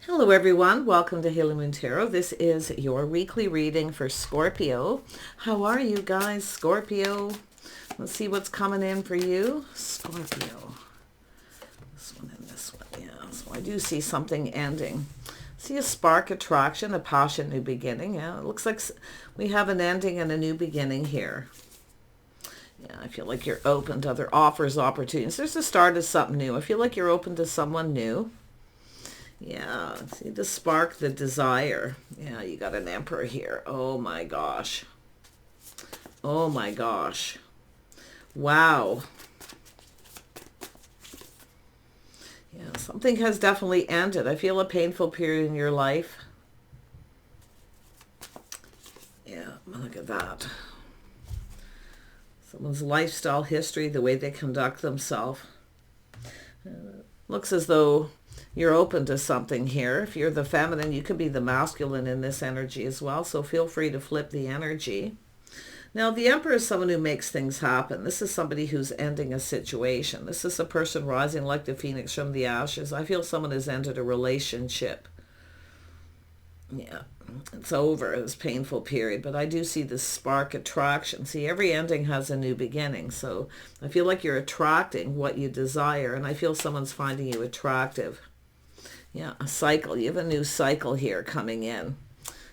Hello everyone, welcome to Halo Moon Tarot. This is your weekly reading for Scorpio. How are you guys, Scorpio? Let's see what's coming in for you. Scorpio. This one and this one, yeah. So I do see something ending. See a spark, attraction, a passion, new beginning. Yeah, it looks like we have an ending and a new beginning here. Yeah, I feel like you're open to other offers, opportunities. There's the start of something new. I feel like you're open to someone new. Yeah, see the spark, the desire. Yeah, you got an Emperor here. Oh my gosh. Oh my gosh. Wow. Yeah, something has definitely ended. I feel a painful period in your life. Yeah, look at that. Someone's lifestyle history, the way they conduct themselves. Looks as though you're open to something here. If you're the feminine, you could be the masculine in this energy as well. So feel free to flip the energy. Now, the Emperor is someone who makes things happen. This is somebody who's ending a situation. This is a person rising like the phoenix from the ashes. I feel someone has ended a relationship. Yeah, it's over, this painful period. But I do see this spark attraction. See, every ending has a new beginning. So I feel like you're attracting what you desire. And I feel someone's finding you attractive. Yeah, a cycle. You have a new cycle here coming in.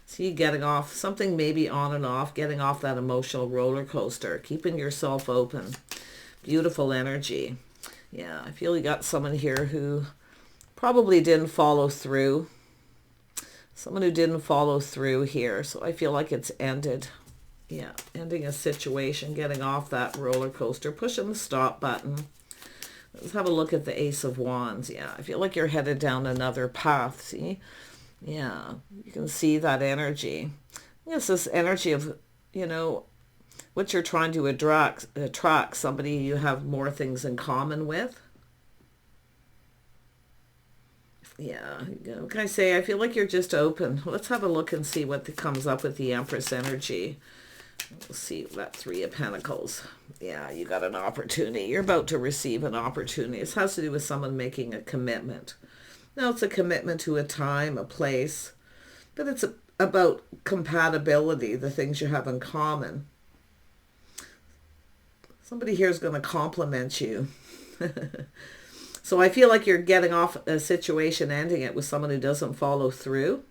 See, getting off something, maybe on and off, getting off that emotional roller coaster, keeping yourself open. Beautiful energy. Yeah, I feel you got someone here who probably didn't follow through. Someone who didn't follow through here. So I feel like it's ended. Yeah, ending a situation, getting off that roller coaster, pushing the stop button. Let's have a look at the Ace of Wands. Yeah, I feel like you're headed down another path. See? Yeah, you can see that energy. Yes, this energy of, what you're trying to attract somebody you have more things in common with. Yeah, what can I say? I feel like you're just open. Let's have a look and see what comes up with the Empress energy. We'll see that Three of Pentacles. Yeah, you got an opportunity. You're about to receive an opportunity. This has to do with someone making a commitment. Now, it's a commitment to a time, a place, but it's about compatibility, the things you have in common. Somebody here is going to compliment you. So I feel like you're getting off a situation, ending it with someone who doesn't follow through.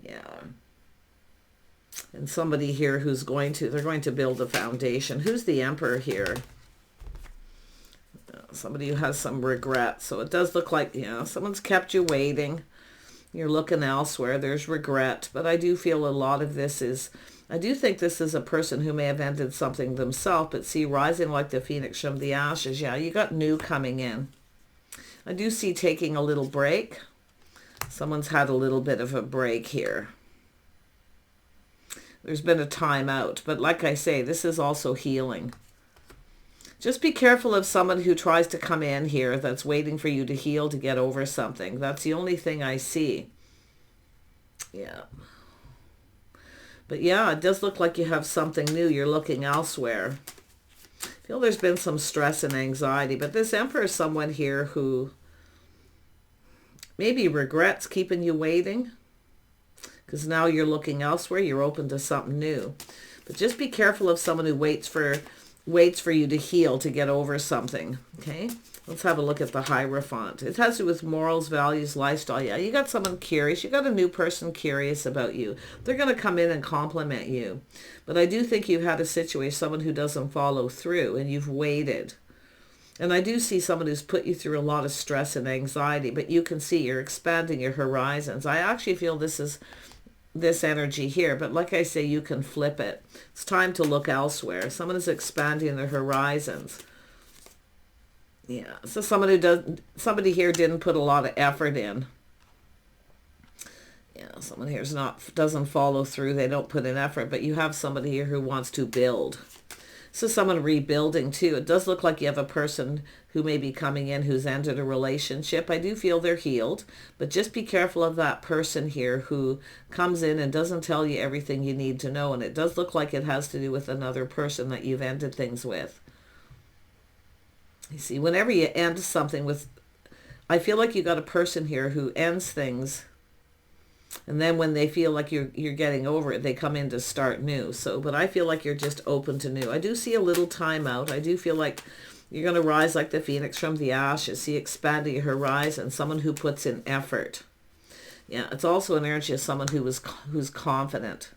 Yeah. And somebody here they're going to build a foundation. Who's the Emperor here? Somebody who has some regret. So it does look like, someone's kept you waiting. You're looking elsewhere. There's regret. But I do feel a lot of I do think this is a person who may have ended something themselves. But see, rising like the phoenix from the ashes. Yeah, you got new coming in. I do see taking a little break. Someone's had a little bit of a break here. There's been a time out. But like I say, this is also healing. Just be careful of someone who tries to come in here that's waiting for you to heal, to get over something. That's the only thing I see. Yeah. But yeah, it does look like you have something new. You're looking elsewhere. I feel there's been some stress and anxiety. But this Emperor is someone here who maybe regrets keeping you waiting. Because now you're looking elsewhere. You're open to something new. But just be careful of someone who waits for you to heal, to get over something. Okay, let's have a look at the Hierophant. It has to do with morals, values, lifestyle. Yeah, you got someone curious. You got a new person curious about you. They're going to come in and compliment you. But I do think you've had a situation, someone who doesn't follow through, and you've waited. And I do see someone who's put you through a lot of stress and anxiety, but you can see you're expanding your horizons. I actually feel this is this energy here, but like I say, you can flip it. It's time to look elsewhere. Someone is expanding their horizons. Yeah, so somebody here didn't put a lot of effort in. Yeah, someone here doesn't follow through. They don't put in effort, but you have somebody here who wants to build. So someone rebuilding too. It does look like you have a person who may be coming in who's ended a relationship. I do feel they're healed, but just be careful of that person here who comes in and doesn't tell you everything you need to know. And it does look like it has to do with another person that you've ended things with. You see, whenever you end something with, I feel like you got a person here who ends things And then when they feel like you're getting over it, they come in to start new. So, but I feel like you're just open to new. I do see a little time out. I do feel like you're going to rise like the phoenix from the ashes. See expanding your horizon, someone who puts in effort. Yeah, it's also an energy of someone who's confident.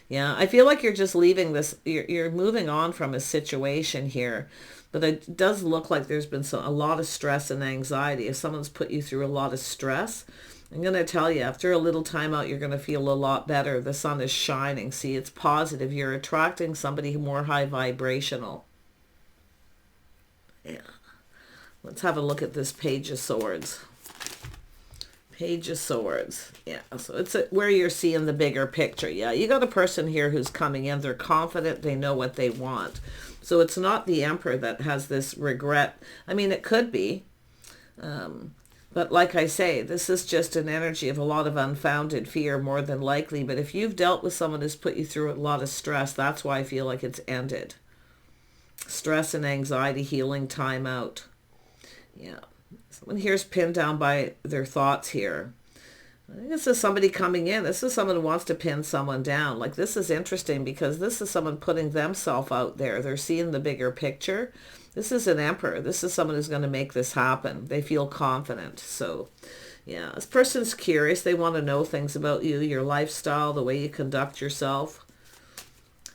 Yeah, I feel like you're just leaving this, you're moving on from a situation here. But it does look like there's been a lot of stress and anxiety. If someone's put you through a lot of stress, I'm going to tell you, after a little time out, you're going to feel a lot better. The sun is shining. See, it's positive. You're attracting somebody more high vibrational. Yeah. Let's have a look at this Page of Swords. Page of Swords. Yeah, so it's where you're seeing the bigger picture. Yeah, you got a person here who's coming in. They're confident. They know what they want. So it's not the Emperor that has this regret. I mean, it could be. But like I say, this is just an energy of a lot of unfounded fear, more than likely. But if you've dealt with someone who's put you through a lot of stress, that's why I feel like it's ended. Stress and anxiety, healing, time out. Yeah. Someone here's pinned down by their thoughts here. I think this is somebody coming in. This is someone who wants to pin someone down. Like, this is interesting because this is someone putting themselves out there. They're seeing the bigger picture. This is an Emperor. This is someone who's going to make this happen. They feel confident. So, yeah, this person's curious. They want to know things about you, your lifestyle, the way you conduct yourself.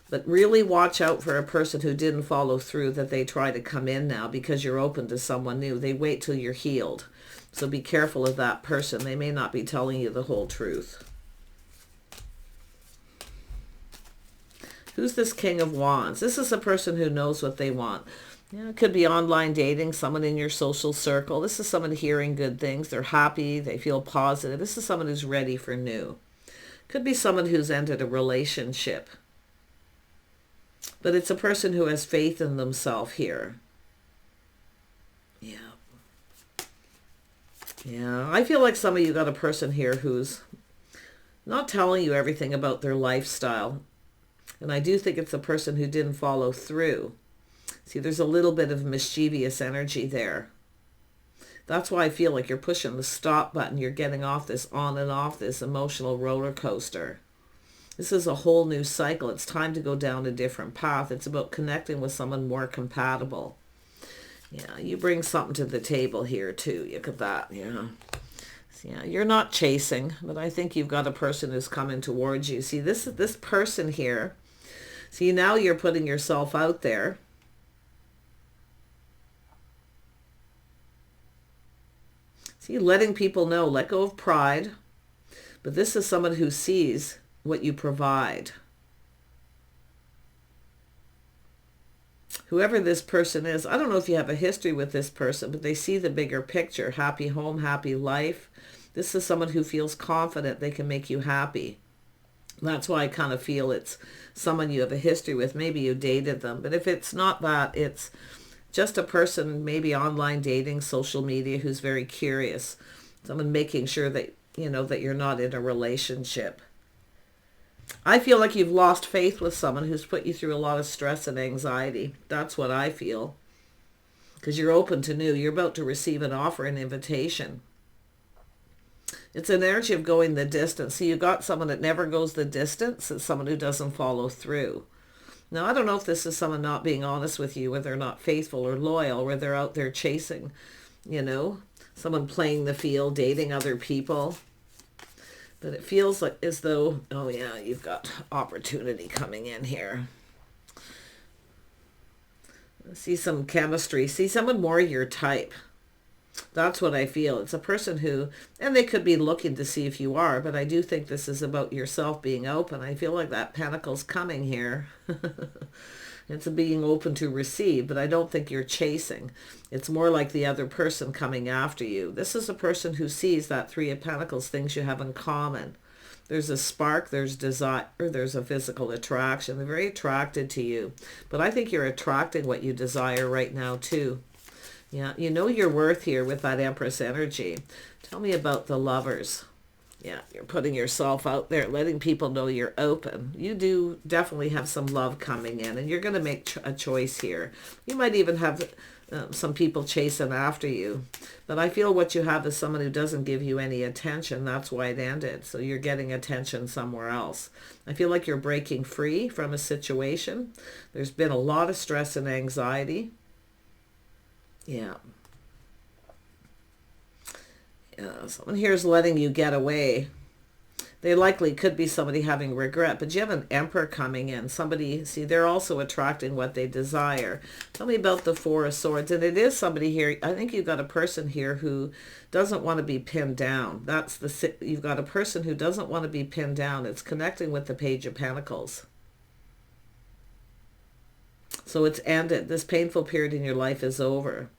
But really watch out for a person who didn't follow through, that they try to come in now because you're open to someone new. They wait till you're healed. So be careful of that person. They may not be telling you the whole truth. Who's this King of Wands? This is a person who knows what they want. Yeah, it could be online dating, someone in your social circle. This is someone hearing good things. They're happy. They feel positive. This is someone who's ready for new. Could be someone who's ended a relationship. But it's a person who has faith in themselves here. Yeah. Yeah, I feel like some of you got a person here who's not telling you everything about their lifestyle. And I do think it's a person who didn't follow through. See, there's a little bit of mischievous energy there. That's why I feel like you're pushing the stop button. You're getting off this on and off this emotional roller coaster. This is a whole new cycle. It's time to go down a different path. It's about connecting with someone more compatible. Yeah, you bring something to the table here too. Look at that. Yeah. Yeah, you're not chasing, but I think you've got a person who's coming towards you. See, this person here. See, now you're putting yourself out there. See, letting people know, let go of pride. But this is someone who sees what you provide. Whoever this person is, I don't know if you have a history with this person, but they see the bigger picture. Happy home, happy life. This is someone who feels confident they can make you happy. That's why I kind of feel it's someone you have a history with. Maybe you dated them. But if it's not that, it's just a person, maybe online dating, social media, who's very curious. Someone making sure that, you know, that you're not in a relationship. I feel like you've lost faith with someone who's put you through a lot of stress and anxiety. That's what I feel. Because you're open to new. You're about to receive an offer, an invitation. It's an energy of going the distance. So you got someone that never goes the distance. It's someone who doesn't follow through. Now, I don't know if this is someone not being honest with you, whether they're not faithful or loyal, or they're out there chasing, you know, someone playing the field, dating other people. But it feels like as though, oh yeah, you've got opportunity coming in here. See some chemistry. See someone more your type. That's what I feel. It's a person who, and they could be looking to see if you are, but I do think this is about yourself being open. I feel like that Pentacle's coming here. It's being open to receive, but I don't think you're chasing. It's more like the other person coming after you. This is a person who sees that Three of Pentacles, things you have in common. There's a spark, there's desire, there's a physical attraction. They're very attracted to you. But I think you're attracting what you desire right now too. Yeah, you know your worth here with that Empress energy. Tell me about the Lovers. Yeah, you're putting yourself out there, letting people know you're open. You do definitely have some love coming in, and you're going to make a choice here. You might even have some people chasing after you. But I feel what you have is someone who doesn't give you any attention. That's why it ended. So you're getting attention somewhere else. I feel like you're breaking free from a situation. There's been a lot of stress and anxiety. Yeah. Someone here is letting you get away. They likely could be somebody having regret, but you have an Emperor coming in. Somebody, see, they're also attracting what they desire. Tell me about the Four of Swords. And it is somebody here. I think you've got a person here who doesn't want to be pinned down. You've got a person who doesn't want to be pinned down. It's connecting with the Page of Pentacles. So it's ended. This painful period in your life is over.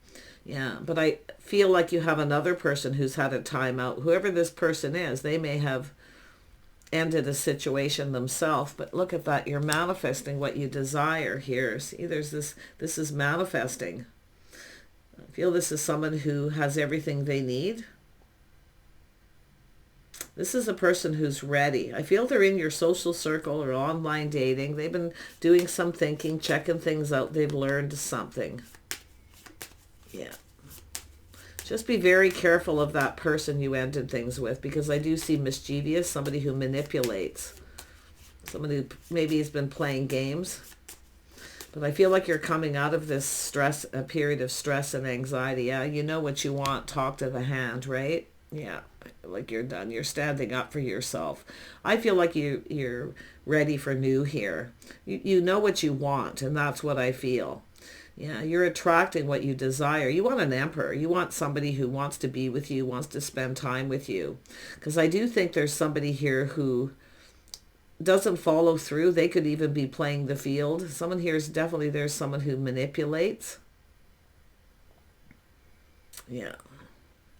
Yeah, but I feel like you have another person who's had a timeout. Whoever this person is, they may have ended a situation themselves. But look at that. You're manifesting what you desire here. See, this is manifesting. I feel this is someone who has everything they need. This is a person who's ready. I feel they're in your social circle or online dating. They've been doing some thinking, checking things out. They've learned something. Yeah. Just be very careful of that person you ended things with, because I do see mischievous, somebody who manipulates. Somebody who maybe has been playing games. But I feel like you're coming out of this a period of stress and anxiety. Yeah, you know what you want. Talk to the hand, right? Yeah, like you're done. You're standing up for yourself. I feel like you're ready for new here. You know what you want, and that's what I feel. Yeah, you're attracting what you desire. You want an Emperor. You want somebody who wants to be with you, wants to spend time with you. Because I do think there's somebody here who doesn't follow through. They could even be playing the field. Someone here is definitely, there's someone who manipulates. Yeah.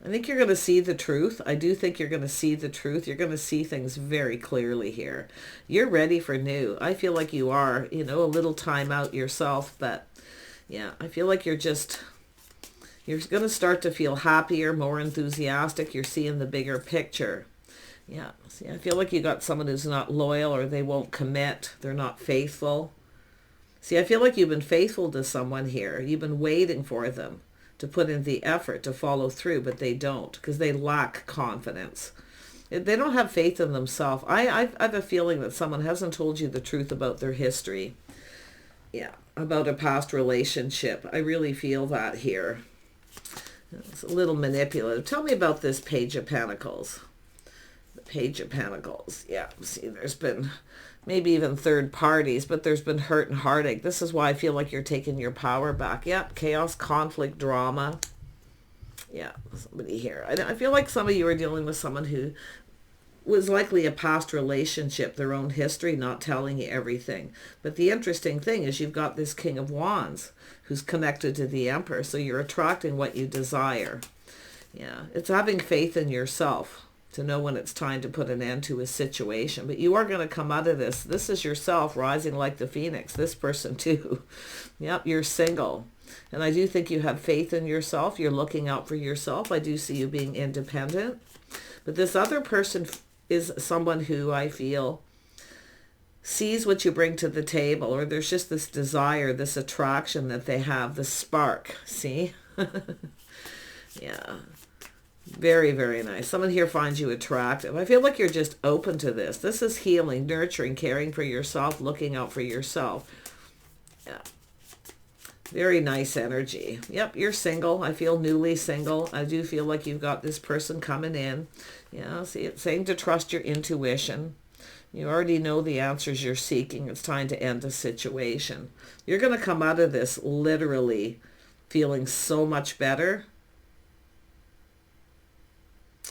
I think you're going to see the truth. I do think you're going to see the truth. You're going to see things very clearly here. You're ready for new. I feel like you are, a little time out yourself, but yeah, I feel like you're going to start to feel happier, more enthusiastic. You're seeing the bigger picture. Yeah, see, I feel like you got someone who's not loyal, or they won't commit. They're not faithful. See, I feel like you've been faithful to someone here. You've been waiting for them to put in the effort to follow through, but they don't, because they lack confidence. They don't have faith in themselves. I have a feeling that someone hasn't told you the truth about their history. Yeah, about a past relationship. I really feel that here. It's a little manipulative. Tell me about this Page of Pentacles. The Page of Pentacles. Yeah, see, there's been maybe even third parties, but there's been hurt and heartache. This is why I feel like you're taking your power back. Yeah, chaos, conflict, drama. Yeah, somebody here. I feel like some of you are dealing with someone who was likely a past relationship, their own history, not telling you everything. But the interesting thing is you've got this King of Wands who's connected to the Emperor, so you're attracting what you desire. Yeah, it's having faith in yourself to know when it's time to put an end to a situation. But you are going to come out of this. This is yourself rising like the phoenix. This person too. Yep, you're single. And I do think you have faith in yourself. You're looking out for yourself. I do see you being independent. But this other person is someone who I feel sees what you bring to the table, or there's just this desire, this attraction that they have, the spark. See? Yeah. Very, very nice. Someone here finds you attractive. I feel like you're just open to this. This is healing, nurturing, caring for yourself, looking out for yourself. Yeah. Very nice energy. Yep, you're single. I feel newly single. I do feel like you've got this person coming in. Yeah, see, it's saying to trust your intuition. You already know the answers you're seeking. It's time to end the situation. You're going to come out of this literally feeling so much better.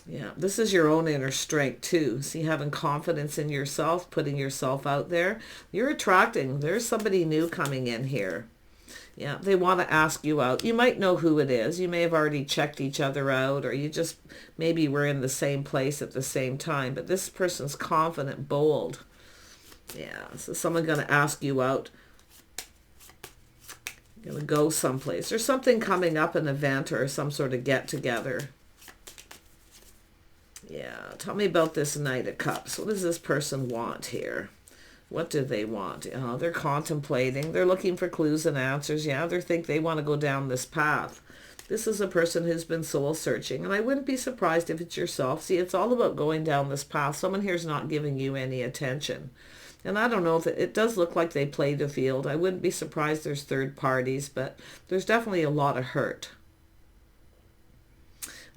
Yeah, this is your own inner strength too. See, having confidence in yourself, putting yourself out there. You're attracting. There's somebody new coming in here. Yeah, they want to ask you out. You might know who it is. You may have already checked each other out, or you just maybe were in the same place at the same time. But this person's confident, bold. Yeah, so someone going to ask you out. Going to go someplace. There's something coming up, an event or some sort of get-together. Yeah, tell me about this Knight of Cups. What does this person want here? What do they want? They're contemplating. They're looking for clues and answers. Yeah, they think they want to go down this path. This is a person who's been soul searching, and I wouldn't be surprised if it's yourself. See, it's all about going down this path. Someone here's not giving you any attention. And I don't know if it does look like they play the field. I wouldn't be surprised there's third parties, but there's definitely a lot of hurt.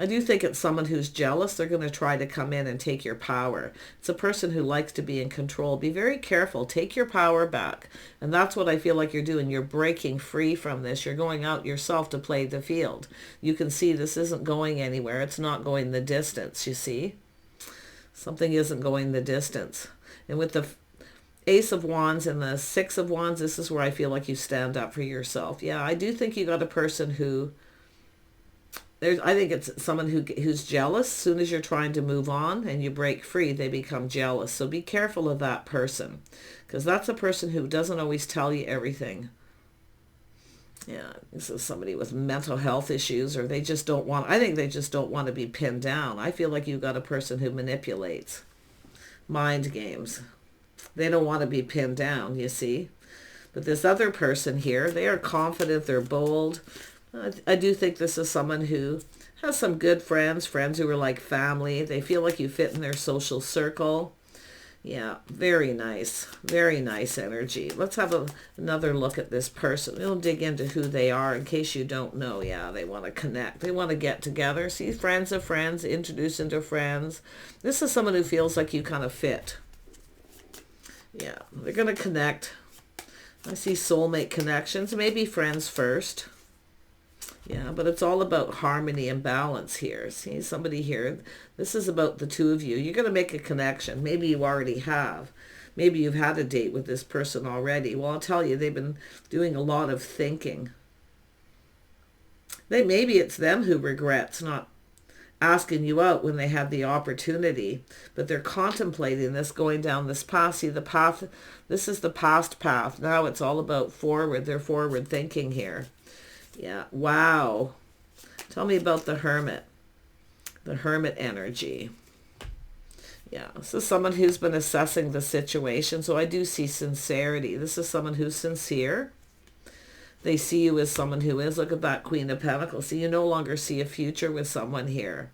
I do think it's someone who's jealous. They're going to try to come in and take your power. It's a person who likes to be in control. Be very careful. Take your power back. And that's what I feel like you're doing. You're breaking free from this. You're going out yourself to play the field. You can see this isn't going anywhere. It's not going the distance, you see. Something isn't going the distance. And with the Ace of Wands and the Six of Wands, this is where I feel like you stand up for yourself. Yeah, I do think you got a person who... I think it's someone who's jealous. As soon as you're trying to move on and you break free, they become jealous. So be careful of that person, because that's a person who doesn't always tell you everything. Yeah, this is somebody with mental health issues, or they just don't want... I think they just don't want to be pinned down. I feel like you've got a person who manipulates. Mind games. They don't want to be pinned down, you see. But this other person here, they are confident, they're bold. I do think this is someone who has some good friends who are like family. They feel like you fit in their social circle. Yeah, very nice energy. Let's have another look at this person. We'll dig into who they are in case you don't know. Yeah, they want to connect. They want to get together. See, friends of friends, introduce into friends. This is someone who feels like you kind of fit. Yeah, they're going to connect. I see soulmate connections, maybe friends first. Yeah, but it's all about harmony and balance here. See, somebody here, this is about the two of you. You're going to make a connection. Maybe you already have. Maybe you've had a date with this person already. Well, I'll tell you, they've been doing a lot of thinking. Maybe it's them who regrets not asking you out when they had the opportunity, but they're contemplating this, going down this path. See, the path, this is the past path. Now it's all about forward. They're forward thinking here. Yeah, wow. Tell me about the Hermit. The Hermit energy. Yeah, this is someone who's been assessing the situation. So I do see sincerity. This is someone who's sincere. They see you as someone who is. Look at that Queen of Pentacles. So you no longer see a future with someone here.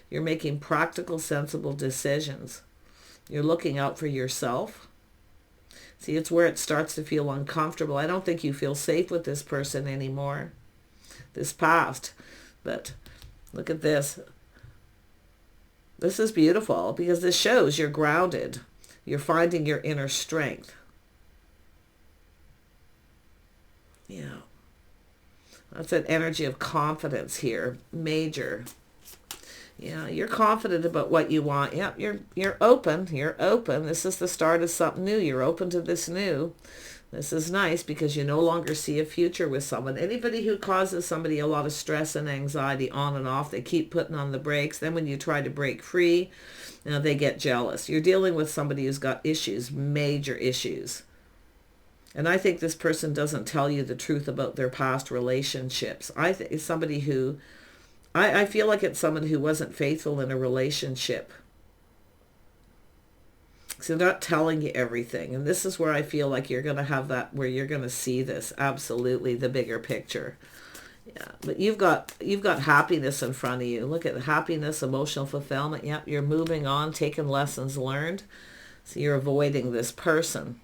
You're making practical, sensible decisions. You're looking out for yourself. See, it's where it starts to feel uncomfortable. I don't think you feel safe with this person anymore. This past. But look at this. This is beautiful because this shows you're grounded. You're finding your inner strength. Yeah. That's an energy of confidence here. Major. Yeah, you're confident about what you want. Yeah, you're open. You're open. This is the start of something new. You're open to this new. This is nice because you no longer see a future with someone. Anybody who causes somebody a lot of stress and anxiety on and off, they keep putting on the brakes. Then when you try to break free, they get jealous. You're dealing with somebody who's got issues, major issues. And I think this person doesn't tell you the truth about their past relationships. I think it's somebody who, I feel like it's someone who wasn't faithful in a relationship. So they're not telling you everything. And this is where I feel like you're going to have that, where you're going to see this, absolutely, the bigger picture. Yeah, but you've got happiness in front of you. Look at the happiness, emotional fulfillment. Yep, you're moving on, taking lessons learned. So you're avoiding this person.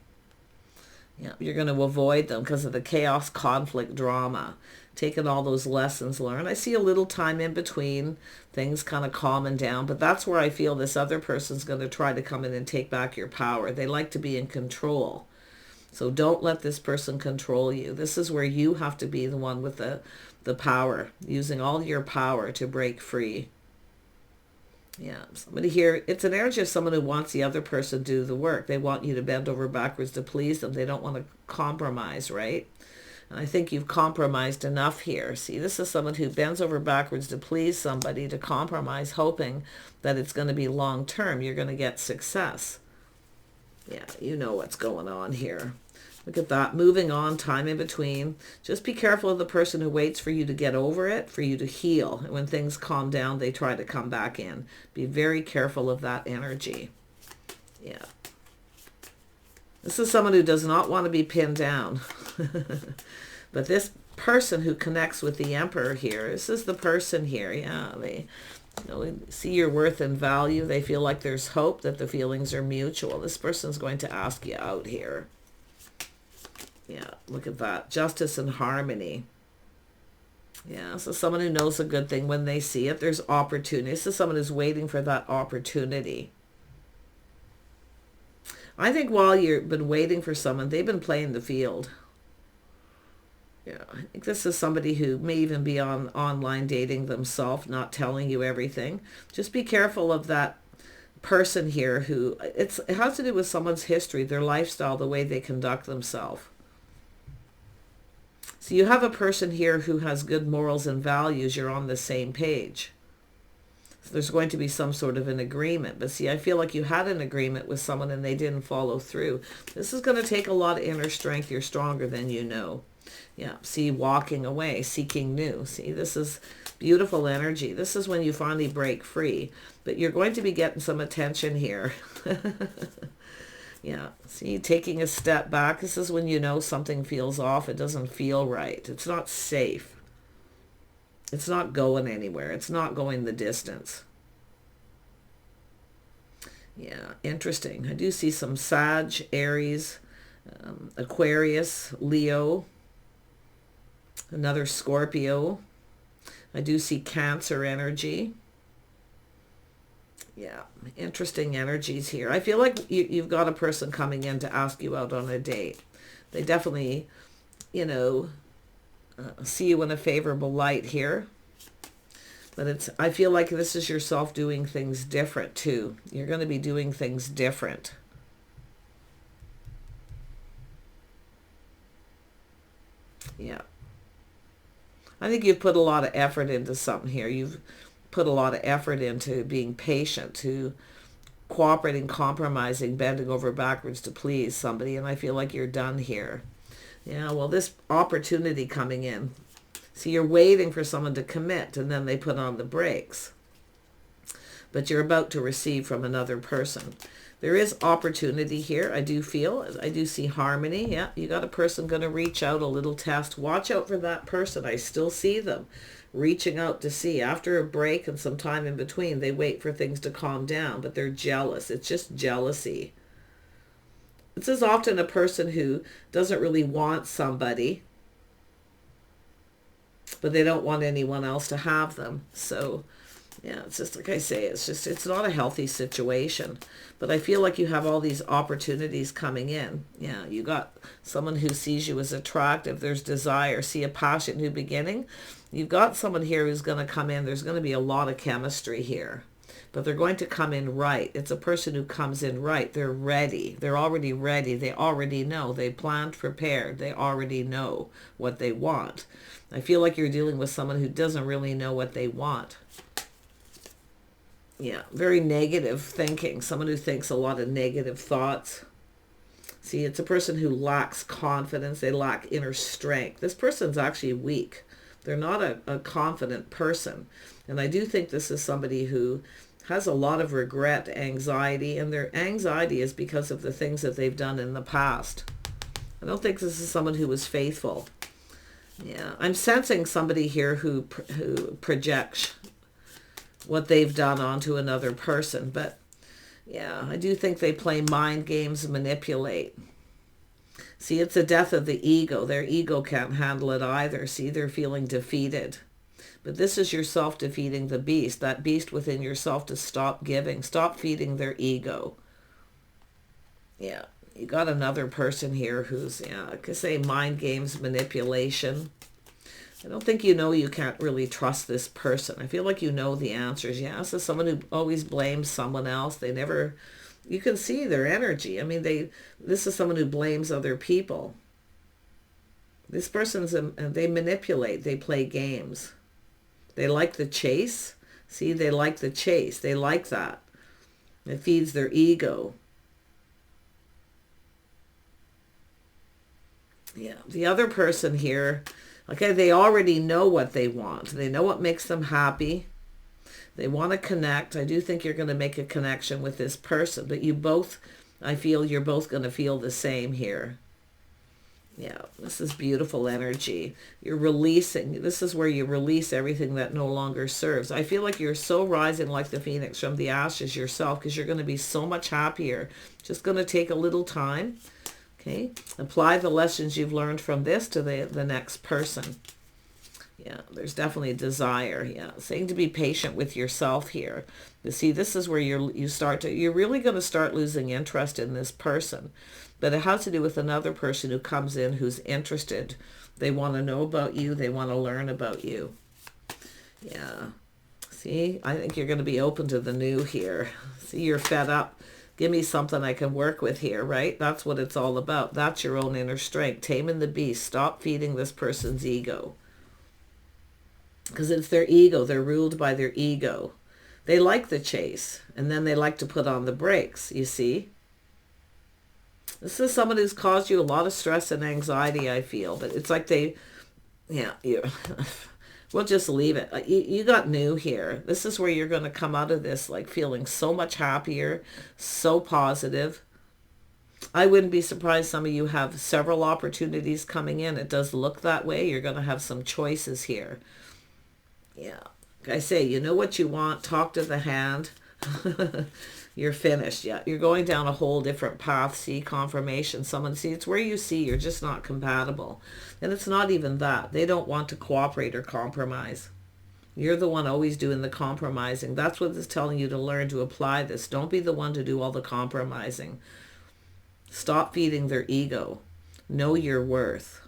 Yeah, you're going to avoid them because of the chaos, conflict, drama. Taking all those lessons learned. I see a little time in between, things kind of calming down, but that's where I feel this other person's going to try to come in and take back your power. They like to be in control. So don't let this person control you. This is where you have to be the one with the power, using all your power to break free. Yeah, somebody here, it's an energy of someone who wants the other person to do the work. They want you to bend over backwards to please them. They don't want to compromise, right? And I think you've compromised enough here. See, this is someone who bends over backwards to please somebody, to compromise, hoping that it's going to be long term. You're going to get success. Yeah, you know what's going on here. Look at that. Moving on, time in between. Just be careful of the person who waits for you to get over it, for you to heal. And when things calm down, they try to come back in. Be very careful of that energy. Yeah. This is someone who does not want to be pinned down. But this person who connects with the Emperor here, this is the person here. Yeah, they see your worth and value. They feel like there's hope, that the feelings are mutual. This person's going to ask you out here. Yeah, look at that. Justice and harmony. Yeah, so someone who knows a good thing when they see it. There's opportunity. This is someone who's waiting for that opportunity. I think while you've been waiting for someone, they've been playing the field. Yeah, I think this is somebody who may even be on online dating themselves, not telling you everything. Just be careful of that person here who, it has to do with someone's history, their lifestyle, the way they conduct themselves. So you have a person here who has good morals and values. You're on the same page. So there's going to be some sort of an agreement. But see, I feel like you had an agreement with someone and they didn't follow through. This is going to take a lot of inner strength. You're stronger than you know. Yeah, see, walking away, seeking new. See, this is beautiful energy. This is when you finally break free. But you're going to be getting some attention here. Yeah, see, taking a step back. This is when you know something feels off. It doesn't feel right. It's not safe. It's not going anywhere. It's not going the distance. Yeah, interesting. I do see some Sag, Aries, Aquarius, Leo, another Scorpio. I do see Cancer energy. Yeah, interesting energies here. I feel like you've got a person coming in to ask you out on a date. They definitely, see you in a favorable light here. But I feel like this is yourself doing things different too. You're going to be doing things different. Yeah. I think you've put a lot of effort into something here. You've put a lot of effort into being patient, to cooperating, compromising, bending over backwards to please somebody. And I feel like you're done here. Yeah, well, this opportunity coming in. See, you're waiting for someone to commit and then they put on the brakes. But you're about to receive from another person. There is opportunity here, I do feel. I do see harmony. Yeah, you got a person going to reach out, a little test. Watch out for that person. I still see them reaching out to see. After a break and some time in between, they wait for things to calm down, but they're jealous. It's just jealousy. This is often a person who doesn't really want somebody, but they don't want anyone else to have them. So yeah, it's just like I say, it's not a healthy situation. But I feel like you have all these opportunities coming in. Yeah, you got someone who sees you as attractive. There's desire. See, a passionate new beginning. You've got someone here who's going to come in. There's going to be a lot of chemistry here. But they're going to come in right. It's a person who comes in right. They're ready. They're already ready. They already know. They planned, prepared. They already know what they want. I feel like you're dealing with someone who doesn't really know what they want. Yeah, very negative thinking. Someone who thinks a lot of negative thoughts. See, it's a person who lacks confidence. They lack inner strength. This person's actually weak. They're not a confident person. And I do think this is somebody who has a lot of regret, anxiety, and their anxiety is because of the things that they've done in the past. I don't think this is someone who was faithful. Yeah, I'm sensing somebody here who projects what they've done onto another person. But yeah, I do think they play mind games and manipulate. See, it's a death of the ego. Their ego can't handle it either. See, they're feeling defeated. But this is yourself defeating the beast, that beast within yourself, to stop giving, stop feeding their ego. Yeah, you got another person here who's, yeah, I could say mind games, manipulation. I don't think you can't really trust this person. I feel like you know the answers. Yeah, this is someone who always blames someone else. They never, you can see their energy. I mean, this is someone who blames other people. This person's, they manipulate, they play games. They like the chase. See, they like the chase. They like that. It feeds their ego. Yeah, the other person here, okay, they already know what they want. They know what makes them happy. They want to connect. I do think you're going to make a connection with this person, but you both I feel you're both going to feel the same here. Yeah, this is beautiful energy. You're releasing. This is where you release everything that no longer serves. I feel like you're so rising like the phoenix from the ashes yourself, because you're going to be so much happier. Just going to take a little time. Okay, apply the lessons you've learned from this to the next person. Yeah, there's definitely a desire. Yeah, saying to be patient with yourself here. You see, this is where you're really going to start losing interest in this person. But it has to do with another person who comes in who's interested. They want to know about you. They want to learn about you. Yeah. See, I think you're going to be open to the new here. See, you're fed up. Give me something I can work with here, right? That's what it's all about. That's your own inner strength. Taming the beast. Stop feeding this person's ego. Because it's their ego. They're ruled by their ego. They like the chase. And then they like to put on the brakes, you see? This is someone who's caused you a lot of stress and anxiety, I feel. But it's like we'll just leave it. You got new here. This is where you're going to come out of this like feeling so much happier, so positive. I wouldn't be surprised some of you have several opportunities coming in. It does look that way. You're going to have some choices here. Yeah. Like I say, you know what you want. Talk to the hand. You're finished. Yeah, you're going down a whole different path. See, confirmation. Someone, see, it's where you see you're just not compatible. And it's not even that. They don't want to cooperate or compromise. You're the one always doing the compromising. That's what it's telling you to learn to apply this. Don't be the one to do all the compromising. Stop feeding their ego. Know your worth.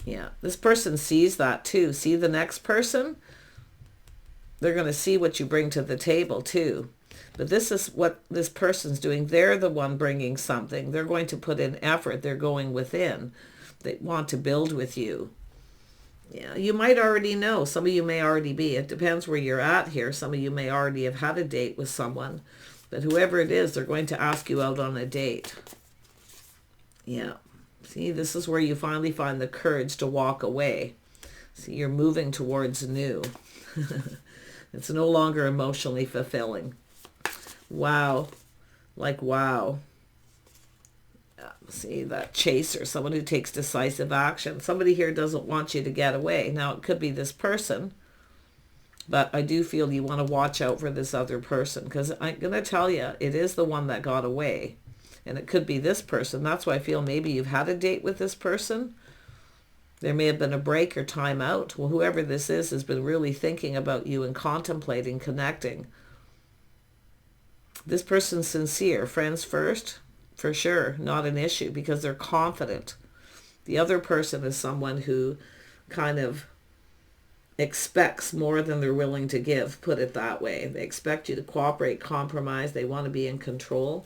Yeah, this person sees that too. See the next person? They're going to see what you bring to the table too. But this is what this person's doing. They're the one bringing something. They're going to put in effort. They're going within. They want to build with you. Yeah, you might already know. Some of you may already be. It depends where you're at here. Some of you may already have had a date with someone. But whoever it is, they're going to ask you out on a date. Yeah. See, this is where you finally find the courage to walk away. See, you're moving towards new. It's no longer emotionally fulfilling. Wow. Like, wow. See, that chaser, someone who takes decisive action. Somebody here doesn't want you to get away. Now, it could be this person, but I do feel you want to watch out for this other person, because I'm going to tell you, it is the one that got away. And it could be this person. That's why I feel maybe you've had a date with this person. There may have been a break or time out. Well, whoever this is has been really thinking about you and contemplating connecting. This person's sincere. Friends first, for sure, not an issue, because they're confident. The other person is someone who kind of expects more than they're willing to give, put it that way. They expect you to cooperate, compromise. They want to be in control.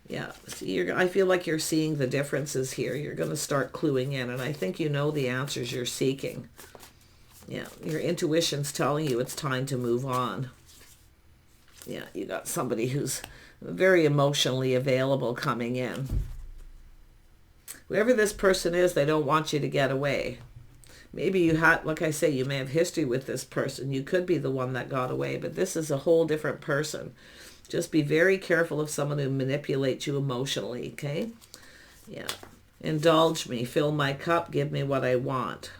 Yeah, see, I feel like you're seeing the differences here. You're going to start cluing in, and I think you know the answers you're seeking. Yeah, your intuition's telling you it's time to move on. Yeah, you got somebody who's very emotionally available coming in. Whoever this person is, they don't want you to get away. Maybe you had, like I say, you may have history with this person. You could be the one that got away, but this is a whole different person. Just be very careful of someone who manipulates you emotionally, okay? Yeah. Indulge me, fill my cup, give me what I want.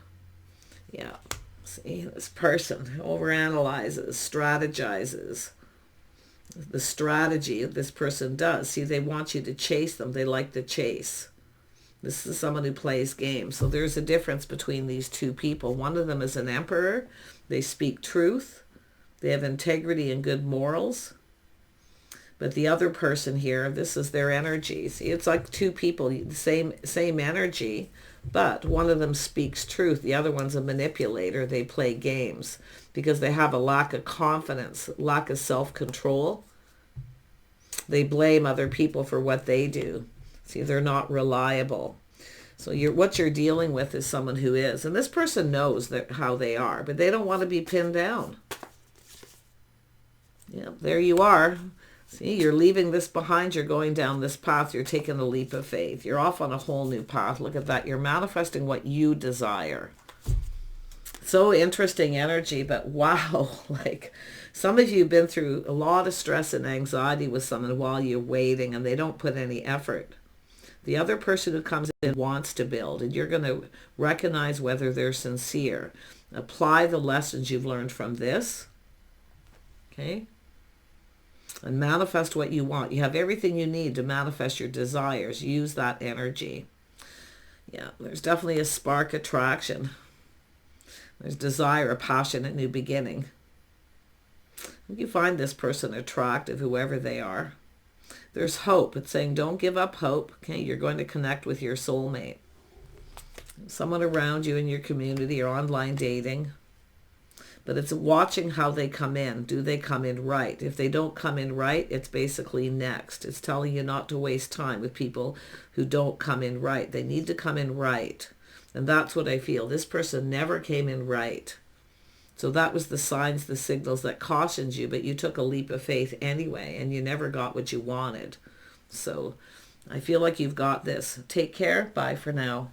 Yeah. See, this person overanalyzes, strategizes. The strategy this person does. See, they want you to chase them. They like the chase. This is someone who plays games. So there's a difference between these two people. One of them is an emperor. They speak truth. They have integrity and good morals. But the other person here, this is their energy. See, it's like two people, same energy, but one of them speaks truth. The other one's a manipulator. They play games because they have a lack of confidence, lack of self-control. They blame other people for what they do. See, they're not reliable. So what you're dealing with is someone who is. And this person knows how they are, but they don't want to be pinned down. Yeah, there you are. See, you're leaving this behind. You're going down this path. You're taking a leap of faith. You're off on a whole new path. Look at that. You're manifesting what you desire. So interesting energy, but wow, like Some of you have been through a lot of stress and anxiety with someone while you're waiting, and they don't put any effort. The other person who comes in wants to build, and you're going to recognize whether they're sincere. Apply the lessons you've learned from this, okay? And manifest what you want. You have everything you need to manifest your desires. Use that energy. Yeah, there's definitely a spark attraction. There's desire, a passionate new beginning. You find this person attractive, whoever they are. There's hope. It's saying don't give up hope. Okay, you're going to connect with your soulmate. Someone around you in your community or online dating. But it's watching how they come in. Do they come in right? If they don't come in right, it's basically next. It's telling you not to waste time with people who don't come in right. They need to come in right. And that's what I feel. This person never came in right. So that was the signs, the signals that cautioned you, but you took a leap of faith anyway, and you never got what you wanted. So I feel like you've got this. Take care. Bye for now.